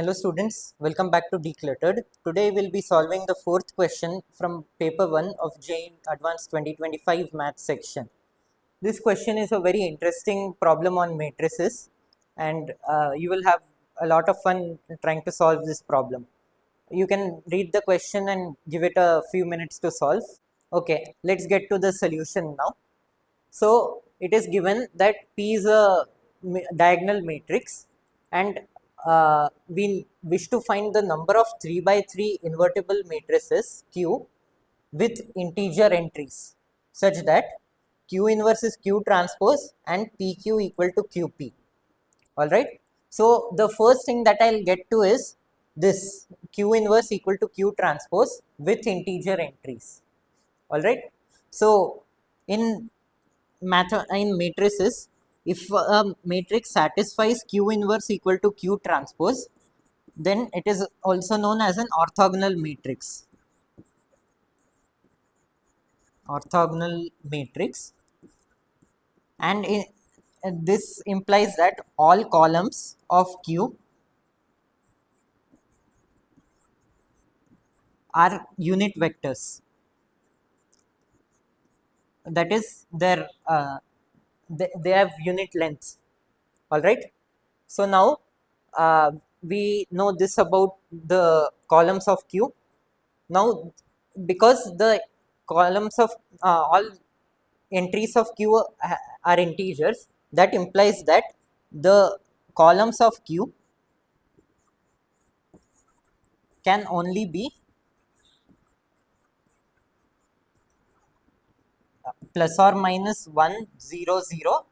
Hello students, welcome back to Decluttered. Today we will be solving the fourth question from paper 1 of JEE Advanced 2025 math section. This question is a very interesting problem on matrices and you will have a lot of fun trying to solve this problem. You can read the question and give it a few minutes to solve. Okay, let's get to the solution now. So it is given that P is a diagonal matrix and we wish to find the number of 3 by 3 invertible matrices Q with integer entries such that Q inverse is Q transpose and PQ equal to QP. Alright. So the first thing that I'll get to is this Q inverse equal to Q transpose with integer entries. Alright. So in matrices, if a matrix satisfies Q inverse equal to Q transpose, then it is also known as an orthogonal matrix. Orthogonal matrix, and this implies that all columns of Q are unit vectors. That is, they have unit lengths. All right. So now we know this about the columns of Q. Now, because the columns of all entries of Q are integers, that implies that the columns of Q can only be plus or minus 1 0 0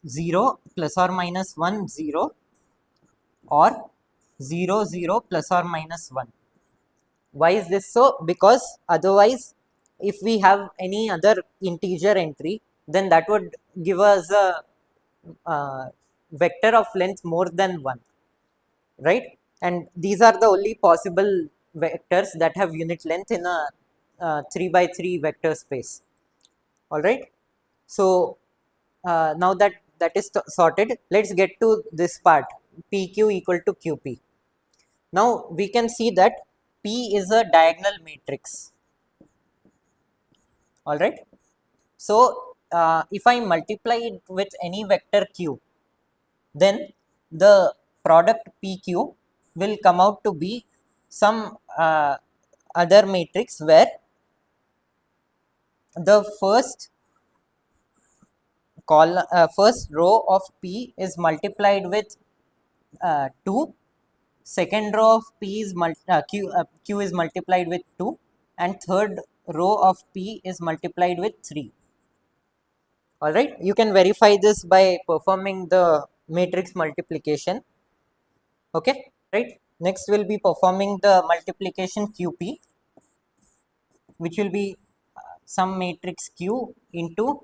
0 plus or minus 1 0 or 0 0 plus or minus 1. Why is this so? Because otherwise, if we have any other integer entry, then that would give us a vector of length more than 1, right? And these are the only possible vectors that have unit length in a 3 by 3 vector space. All right. So now that is sorted, let's get to this part, PQ equal to QP. Now we can see that P is a diagonal matrix. All right. So if I multiply it with any vector Q, then the product PQ will come out to be some other matrix where the first first row of P is multiplied with 2, second row of P is Q is multiplied with 2, and third row of P is multiplied with 3. All right, you can verify this by performing the matrix multiplication. Okay, right. Next we'll be performing the multiplication QP, which will be some matrix Q into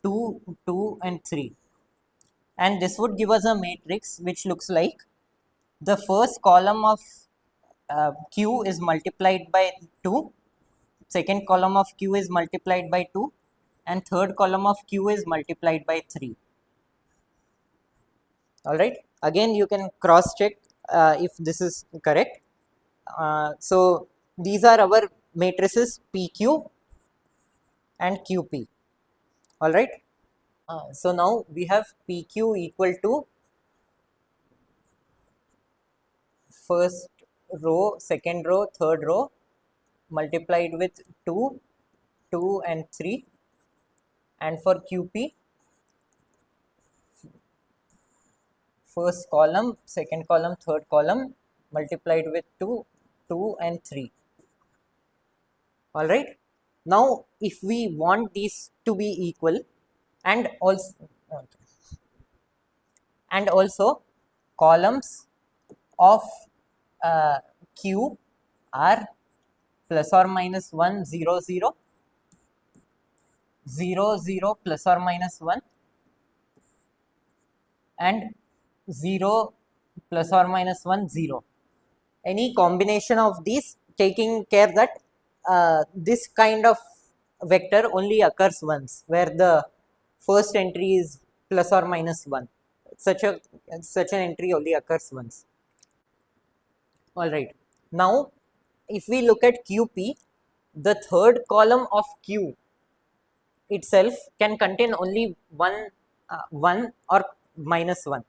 2, 2 and 3. And this would give us a matrix which looks like the first column of Q is multiplied by 2, second column of Q is multiplied by 2, and third column of Q is multiplied by 3. All right. Again, you can cross check if this is correct. So these are our matrices PQ and QP. All right. So now we have PQ equal to first row, second row, third row multiplied with 2, 2 and 3, and for QP first column, second column, third column multiplied with 2, 2 and 3. All right. Now if we want these to be equal, and also columns of Q are plus or minus 1 0 0 0 0 plus or minus 1 and 0 plus or minus 1 0. Any combination of these, taking care that this kind of vector only occurs once, where the first entry is plus or minus 1. such a such an entry only occurs once. All right. Now, if we look at QP, the third column of Q itself can contain only one or minus one.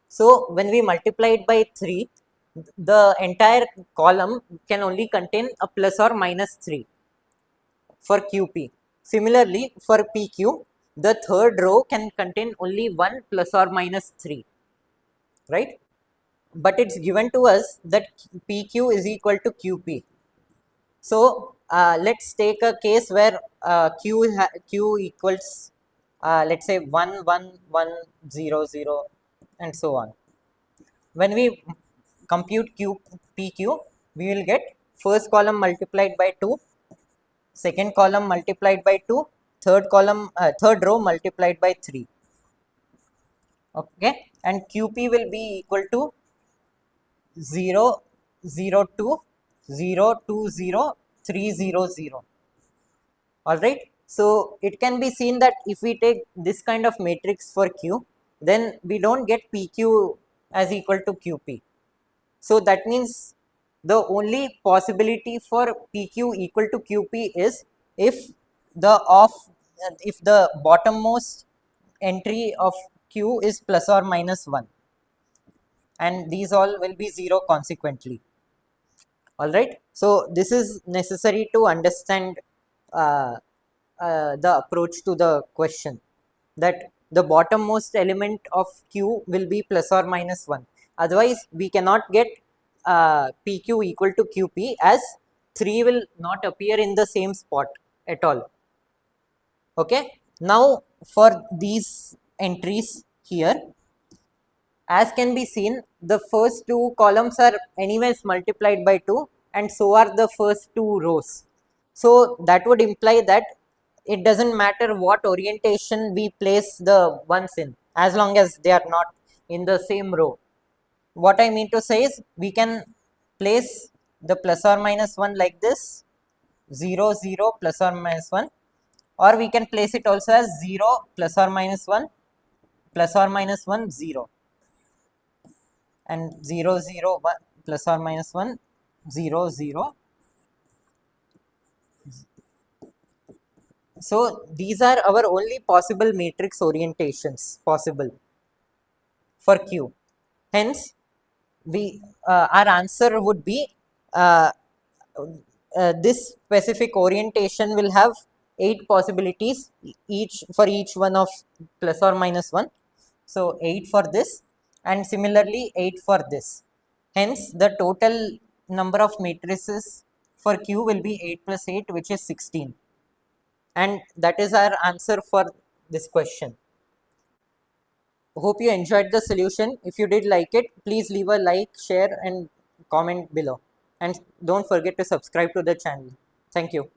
So when we multiply it by 3, the entire column can only contain a plus or minus 3 for QP. Similarly, for PQ, the third row can contain only 1 plus or minus 3, right? But it's given to us that PQ is equal to QP. So let's take a case where Q equals let's say 1 1 1 0 0 and so on. When we compute PQ, we will get first column multiplied by 2, second column multiplied by 2, third row multiplied by 3. Okay, and QP will be equal to 0 0 2 0 2 0 3 0 0. All right. So it can be seen that if we take this kind of matrix for Q, then we don't get PQ as equal to QP. So that means the only possibility for PQ equal to QP is if the bottommost entry of Q is plus or minus 1, and these all will be 0 consequently. All right. So this is necessary to understand uh, the approach to the question, that the bottommost element of Q will be plus or minus 1. Otherwise, we cannot get PQ equal to QP, as 3 will not appear in the same spot at all. Okay. Now, for these entries here, as can be seen, the first two columns are anyways multiplied by 2, and so are the first two rows. So that would imply that it doesn't matter what orientation we place the ones in, as long as they are not in the same row. What I mean to say is, we can place the plus or minus 1 like this, 0 0 plus or minus 1, or we can place it also as 0 plus or minus 1 plus or minus 1 0, and 0 0 1 plus or minus 1 0 0. So these are our only possible matrix orientations possible for Q. Hence, our answer would be uh, this specific orientation will have 8 possibilities each for each one of plus or minus 1. So 8 for this, and similarly 8 for this. Hence, the total number of matrices for Q will be 8 plus 8, which is 16. And that is our answer for this question. Hope you enjoyed the solution. If you did like it, please leave a like, share and comment below. And don't forget to subscribe to the channel. Thank you.